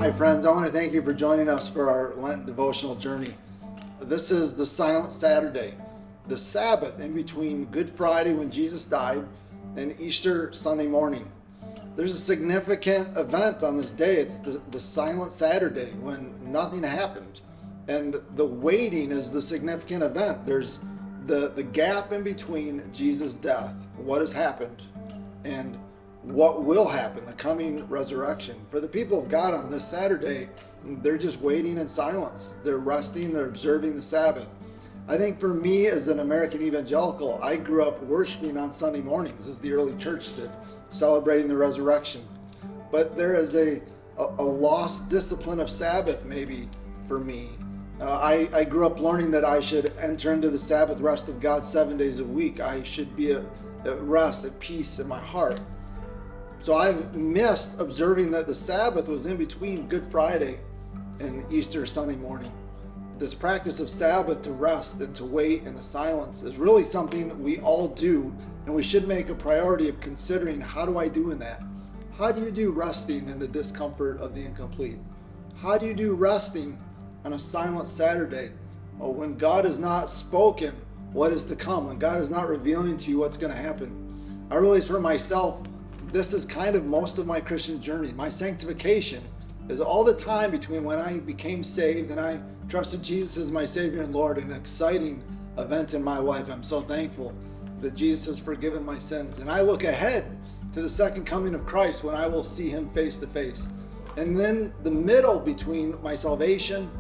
Hi friends, I want to thank you for joining us for our Lent Devotional journey. This is the Silent Saturday, the Sabbath in between Good Friday when Jesus died and Easter Sunday morning. There's a significant event on this day. It's the Silent Saturday when nothing happened. And the waiting is the significant event. There's the gap in between Jesus' death, what has happened, and what will happen, the coming resurrection. For the people of God on this Saturday, they're just waiting in silence. They're resting, they're observing the Sabbath. I think for me as an American evangelical, I grew up worshiping on Sunday mornings as the early church did, celebrating the resurrection. But there is a lost discipline of Sabbath maybe for me. I grew up learning that I should enter into the Sabbath rest of God 7 days a week. I should be at rest, at peace in my heart. So I've missed observing that the Sabbath was in between Good Friday and Easter Sunday morning. This practice of Sabbath, to rest and to wait in the silence, is really something that we all do, and we should make a priority of considering, how do I do in that? How do you do resting in the discomfort of the incomplete? How do you do resting on a silent Saturday when God has not spoken what is to come, when God is not revealing to you what's going to happen? I realize for myself, this is kind of most of my Christian journey. My sanctification is all the time between when I became saved and I trusted Jesus as my Savior and Lord, an exciting event in my life. I'm so thankful that Jesus has forgiven my sins. And I look ahead to the second coming of Christ when I will see him face to face. And then the middle between my salvation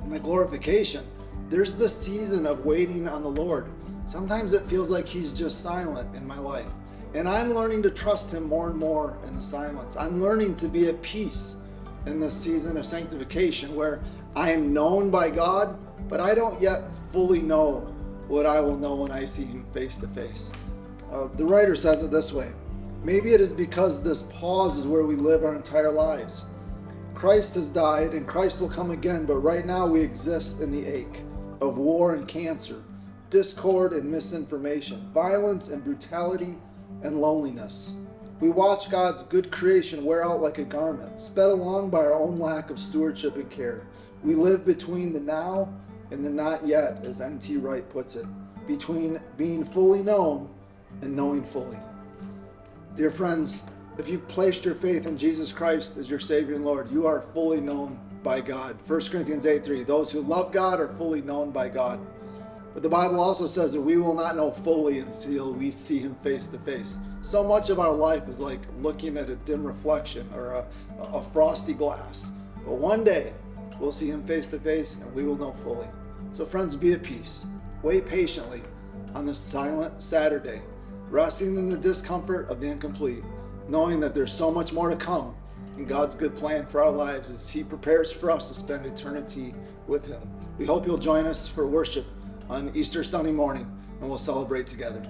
and my glorification, there's this season of waiting on the Lord. Sometimes it feels like he's just silent in my life. And I'm learning to trust him more and more in the silence. I'm learning to be at peace in this season of sanctification where I am known by God, but I don't yet fully know what I will know when I see him face to face. The writer says it this way: maybe it is because this pause is where we live our entire lives. Christ has died and Christ will come again, but right now we exist in the ache of war and cancer, discord and misinformation, violence and brutality, and loneliness. We watch God's good creation wear out like a garment, sped along by our own lack of stewardship and care. We live between the now and the not yet, as N.T. Wright puts it, between being fully known and knowing fully. Dear friends, if you've placed your faith in Jesus Christ as your Savior and Lord, you are fully known by God. 1 Corinthians 8:3, those who love God are fully known by God. But the Bible also says that we will not know fully until we see him face to face. So much of our life is like looking at a dim reflection or a frosty glass. But one day we'll see him face to face and we will know fully. So friends, be at peace. Wait patiently on this silent Saturday, resting in the discomfort of the incomplete, knowing that there's so much more to come in God's good plan for our lives as he prepares for us to spend eternity with him. We hope you'll join us for worship on Easter Sunday morning, and we'll celebrate together.